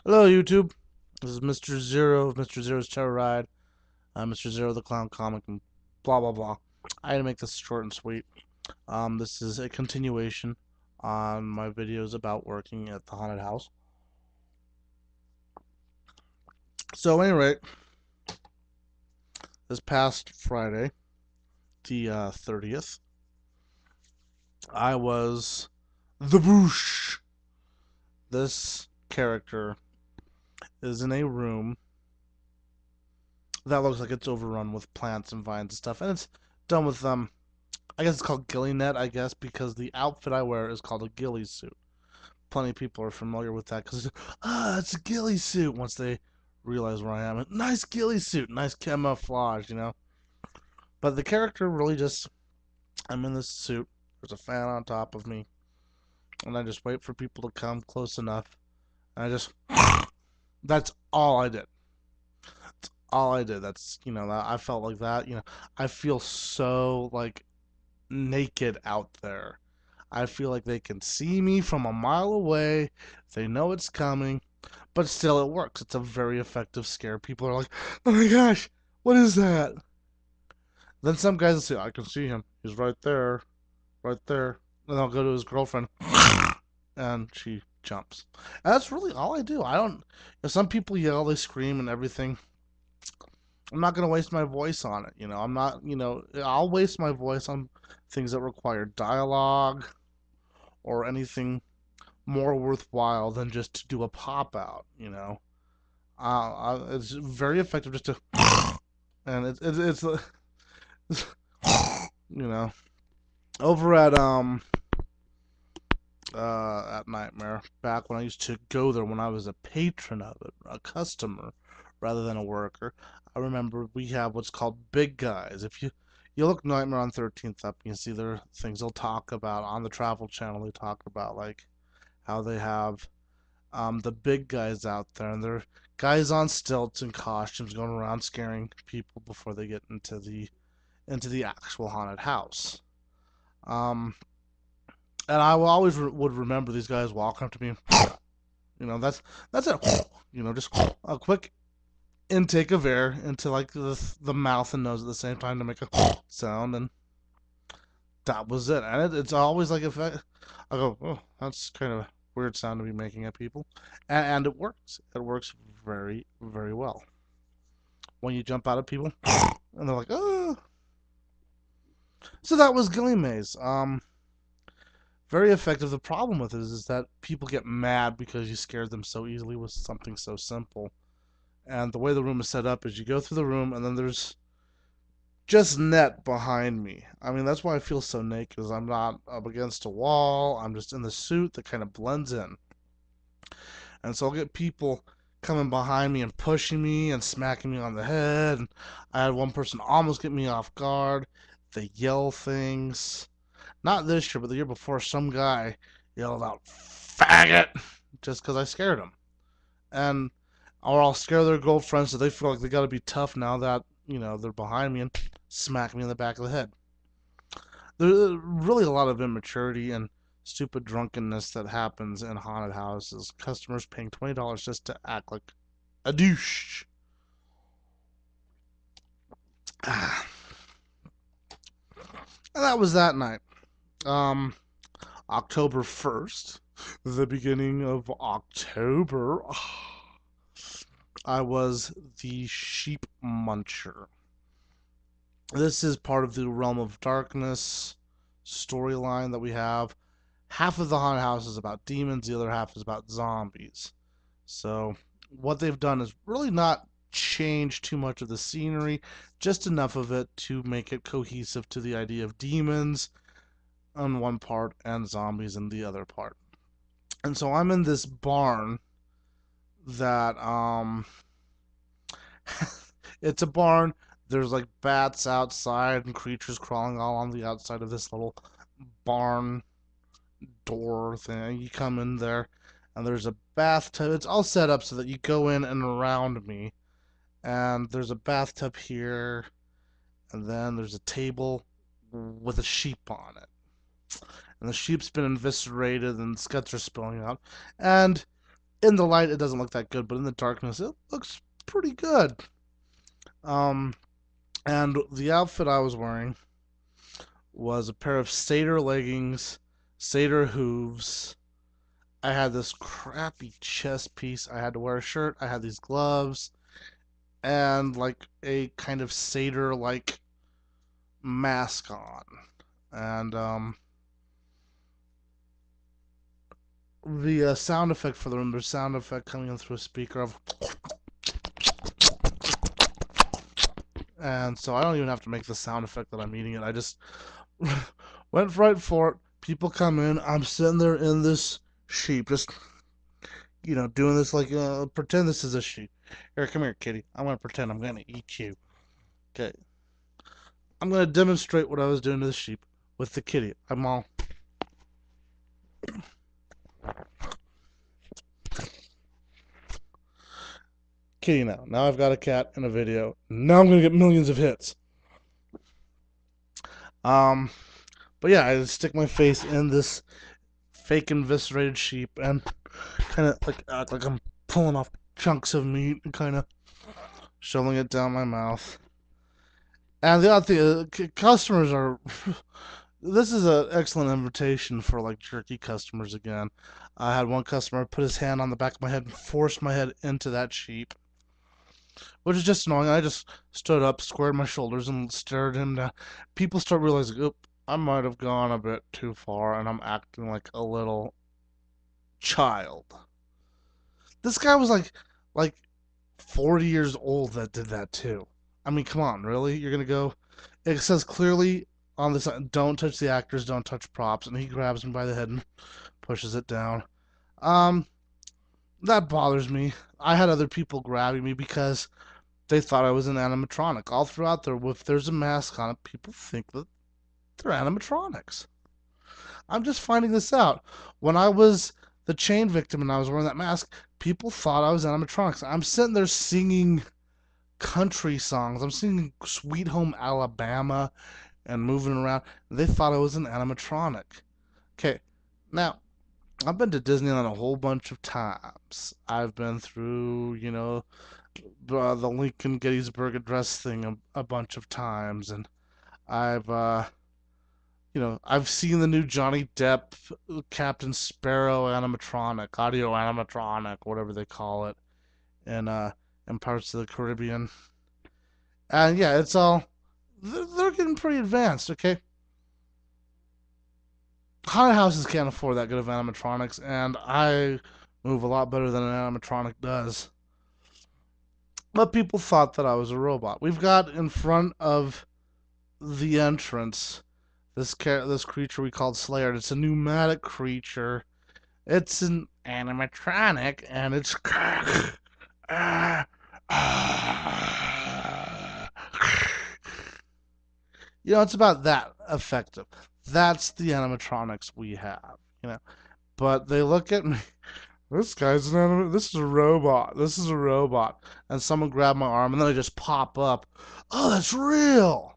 Hello, YouTube. This is Mr. Zero of Mr. Zero's Terror Ride. I'm Mr. Zero, the Clown Comic, and blah blah blah. I had to make this short and sweet. This is a continuation on my videos about working at the haunted house. So, anyway, this past Friday, the 30th, I was the Boosh. This character is in a room that looks like it's overrun with plants and vines and stuff, and it's done with I guess it's called ghillie net, I guess, because the outfit I wear is called a ghillie suit. Plenty of people are familiar with that because, it's a ghillie suit once they realize where I am. Nice ghillie suit, nice camouflage. But the character really just, I'm in this suit, there's a fan on top of me, and I just wait for people to come close enough, and I just, that's all I did. That's all I did. I felt like that, I feel so, like, naked out there. I feel like they can see me from a mile away. They know it's coming, but still it works. It's a very effective scare. People are like, "Oh my gosh, what is that?" Then some guys will say, "I can see him. He's right there, right there." And I'll go to his girlfriend, and she jumps. And that's really all I do. I don't. Some people yell, they scream, and everything. I'm not gonna waste my voice on it. I'm not. I'll waste my voice on things that require dialogue or anything more worthwhile than just to do a pop out. It's very effective just to, and it's you know, over at Nightmare, back when I used to go there when I was a patron of it, a customer rather than a worker. I remember we have what's called big guys. If you look Nightmare on 13th up, you can see there are things they'll talk about on the Travel Channel. They talk about like how they have the big guys out there, and they're guys on stilts and costumes going around scaring people before they get into the actual haunted house. Um, and I will always would remember these guys walking up to me. That's it. Just a quick intake of air into like the mouth and nose at the same time to make a sound, and that was it. And it's always like if I go, oh, that's kind of a weird sound to be making at people, and it works. It works very, very well. When you jump out at people, and they're like, oh. So that was Gilly Maze. Very effective. The problem with it is that people get mad because you scared them so easily with something so simple. And the way the room is set up is you go through the room, and then there's just net behind me. I mean, that's why I feel so naked, is I'm not up against a wall. I'm just in the suit that kind of blends in. And so I'll get people coming behind me and pushing me and smacking me on the head. And I had one person almost get me off guard. They yell things. Not this year, but the year before, some guy yelled out, "Faggot!" just because I scared him. And or I'll scare their girlfriends so they feel like they gotta be tough now that, they're behind me and smack me in the back of the head. There's really a lot of immaturity and stupid drunkenness that happens in haunted houses. Customers paying $20 just to act like a douche. And that was that night. Um, October 1st, the beginning of October, I was the sheep muncher. This is part of the Realm of Darkness storyline that we have. Half of the haunted house is about demons, the other half is about zombies. So what they've done is really not change too much of the scenery, just enough of it to make it cohesive to the idea of demons on one part and zombies in the other part. And so I'm in this barn that it's a barn. There's like bats outside and creatures crawling all on the outside of this little barn door thing. You come in there and there's a bathtub. It's all set up so that you go in and around me. And there's a bathtub here, and then there's a table with a sheep on it. And the sheep's been eviscerated and the guts are spilling out. And In the light, it doesn't look that good, but in the darkness, it looks pretty good. Um, and the outfit I was wearing was a pair of Seder leggings, Seder hooves. I had this crappy chest piece. I had to wear a shirt. I had these gloves and like a kind of Seder like mask on. And the sound effect for the room, there's sound effect coming in through a speaker of, and so I don't even have to make the sound effect that I'm eating it. I just went right for it. People come in. I'm sitting there in this sheep, just doing this like pretend this is a sheep. Here, come here, kitty. I'm gonna pretend I'm gonna eat you. Okay, I'm gonna demonstrate what I was doing to the sheep with the kitty. I'm all kitty now. Now I've got a cat in a video. Now I'm gonna get millions of hits. Um, but yeah, I stick my face in this fake eviscerated sheep and kind of like act like I'm pulling off chunks of meat and kind of shoveling it down my mouth. And the other thing, customers are. This is an excellent invitation for like jerky customers again. I had one customer put his hand on the back of my head and forced my head into that sheep, which is just annoying. I just stood up, squared my shoulders, and stared him down. People start realizing, oop, I might have gone a bit too far, and I'm acting like a little child. This guy was like 40 years old that did that too. I mean, come on, really? You're gonna go? It says clearly on this, don't touch the actors, don't touch props, and he grabs me by the head and pushes it down. Um, that bothers me. I had other people grabbing me because they thought I was an animatronic. All throughout there, if there's a mask on it, people think that they're animatronics. I'm just finding this out. When I was the chain victim and I was wearing that mask, people thought I was animatronics. I'm sitting there singing country songs. I'm singing Sweet Home Alabama and moving around. They thought I was an animatronic. Okay, now I've been to Disneyland a whole bunch of times. I've been through, the Lincoln Gettysburg Address thing a bunch of times, and I've, I've seen the new Johnny Depp Captain Sparrow animatronic, audio animatronic, whatever they call it, in parts of the Caribbean. And yeah, it's all they're getting pretty advanced. Okay, haunted houses can't afford that good of animatronics, and I move a lot better than an animatronic does. But people thought that I was a robot. We've got in front of the entrance this creature we called Slayer. It's a pneumatic creature. It's an animatronic, and it's it's about that effective. That's the animatronics we have, But they look at me. This guy's an anima. This is a robot. This is a robot. And someone grabbed my arm, and then I just pop up. Oh, that's real.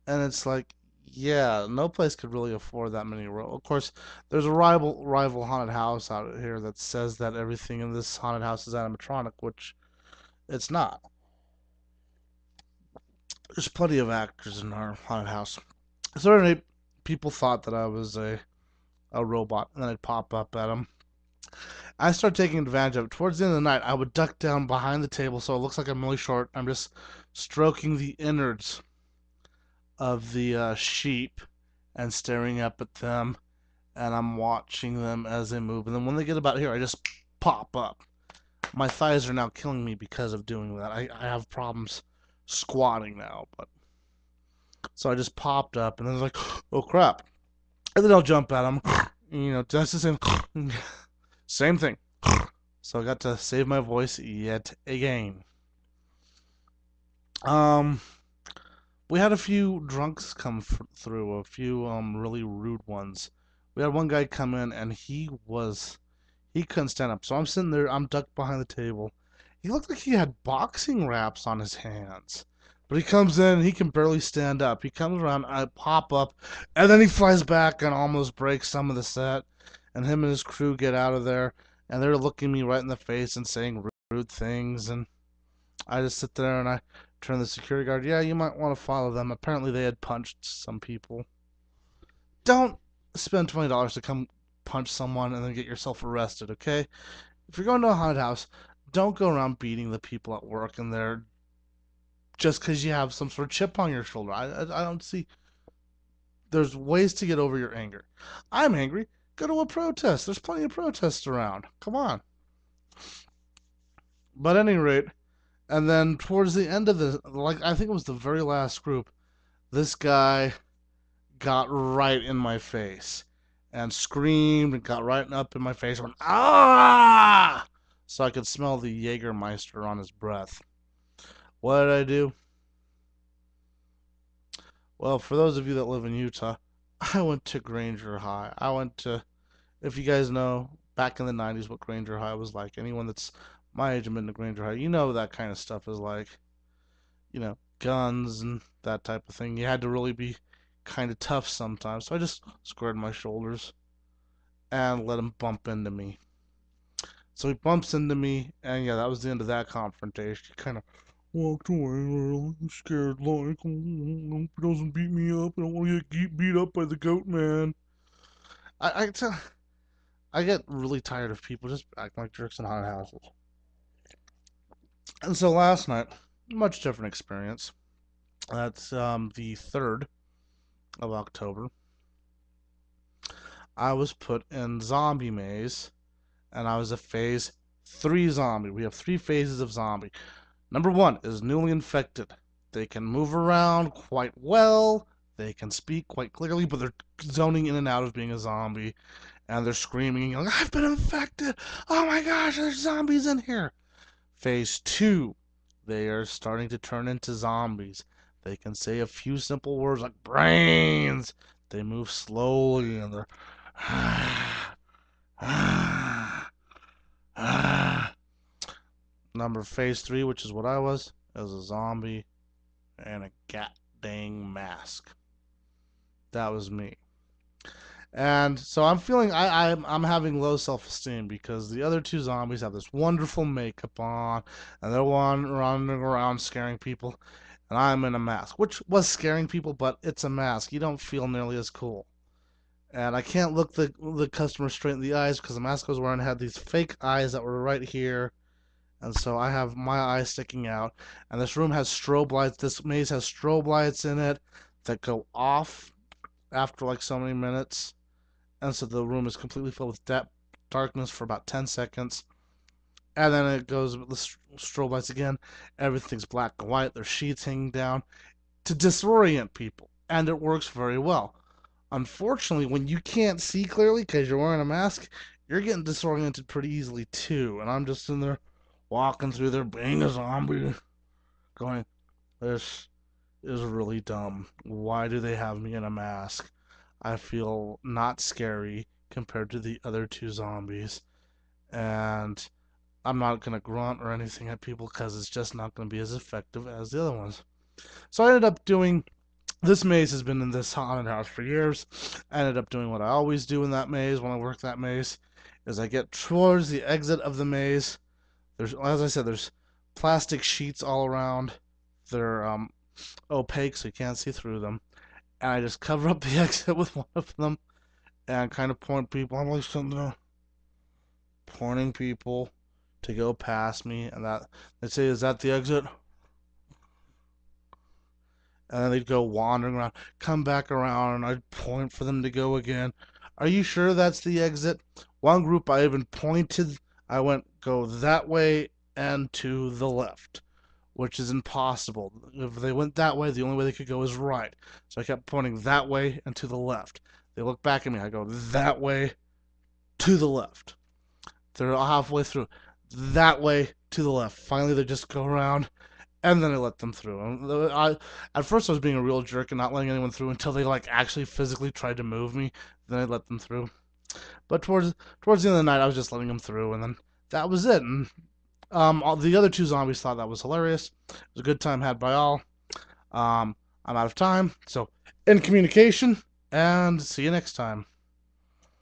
And it's like, yeah, no place could really afford that many Of course, there's a rival haunted house out here that says that everything in this haunted house is animatronic, which it's not. There's plenty of actors in our haunted house. So anyway, people thought that I was a robot, and then I'd pop up at them. I started taking advantage of it. Towards the end of the night, I would duck down behind the table so it looks like I'm really short. I'm just stroking the innards of the sheep and staring up at them, and I'm watching them as they move. And then when they get about here, I just pop up. My thighs are now killing me because of doing that. I have problems squatting now, but so I just popped up, and then it's like, oh crap, and then I'll jump at them. Just the same thing. So I got to save my voice yet again. We had a few drunks come through, a few really rude ones. We had one guy come in, and he couldn't stand up. So I'm sitting there, I'm ducked behind the table. He looked like he had boxing wraps on his hands. But he comes in, and he can barely stand up. He comes around, I pop up, and then he flies back and almost breaks some of the set. And him and his crew get out of there. and they're looking me right in the face and saying rude things, and I just sit there and I turn to the security guard. Yeah, you might want to follow them. Apparently, they had punched some people. Don't spend $20 to come punch someone and then get yourself arrested, okay? If you're going to a haunted house, don't go around beating the people at work and they're just because you have some sort of chip on your shoulder. I don't see. There's ways to get over your anger. I'm angry. Go to a protest. There's plenty of protests around. Come on. But at any rate, and then towards the end of the, like, I think it was the very last group, this guy got right in my face and screamed and got right up in my face and went, ah! So I could smell the Jägermeister on his breath. What did I do? Well, for those of you that live in Utah, I went to Granger High. I went to, if you guys know, back in the 90s what Granger High was like. Anyone that's my age and been to Granger High, you know that kind of stuff is like. Guns and that type of thing. You had to really be kind of tough sometimes. So I just squared my shoulders and let him bump into me. So he bumps into me, and yeah, that was the end of that confrontation. He kind of walked away, I'm scared, like, hope he doesn't beat me up. I don't want to get beat up by the goat man. I, I, I get really tired of people just acting like jerks in haunted houses. And so last night, much different experience. That's the 3rd of October. I was put in zombie maze, and I was a phase 3 zombie. We have 3 phases of zombie. Number 1 is newly infected. They can move around quite well. They can speak quite clearly, but they're zoning in and out of being a zombie, and they're screaming, like, I've been infected. Oh my gosh, there's zombies in here. Phase 2, they are starting to turn into zombies. They can say a few simple words like brains. They move slowly and they're number phase 3, which is what I was, as a zombie and a gat dang mask. That was me. And so I'm feeling I'm having low self-esteem because the other 2 zombies have this wonderful makeup on and they're running around scaring people, and I'm in a mask, which was scaring people, but it's a mask. You don't feel nearly as cool. And I can't look the customer straight in the eyes because the mask I was wearing had these fake eyes that were right here, and so I have my eyes sticking out. And this room has strobe lights. This maze has strobe lights in it that go off after like so many minutes, and so the room is completely filled with darkness for about 10 seconds, and then it goes with the strobe lights again. Everything's black and white. There's sheets hanging down to disorient people, and it works very well. Unfortunately, when you can't see clearly because you're wearing a mask, you're getting disoriented pretty easily too. And I'm just in there walking through there being a zombie, going, this is really dumb. Why do they have me in a mask? I feel not scary compared to the other 2 zombies. And I'm not going to grunt or anything at people because it's just not going to be as effective as the other ones. So I ended up doing, this maze has been in this haunted house for years. I ended up doing what I always do in that maze when I work that maze, is I get towards the exit of the maze. There's, as I said, there's plastic sheets all around. They're opaque, so you can't see through them. And I just cover up the exit with one of them and kind of point people. I'm like sitting there pointing people to go past me, and that they say, "Is that the exit?" And then they'd go wandering around, come back around, and I'd point for them to go again. Are you sure that's the exit? One group I even pointed, I went, go that way and to the left, which is impossible. If they went that way, the only way they could go is right. So I kept pointing that way and to the left. They look back at me, I go that way to the left. They're halfway through, that way to the left. Finally, they just go around, and then I let them through. At first I was being a real jerk and not letting anyone through until they like actually physically tried to move me. Then I let them through. But towards the end of the night, I was just letting them through, and then that was it. And the other 2 zombies thought that was hilarious. It was a good time had by all. I'm out of time, so in communication, and see you next time.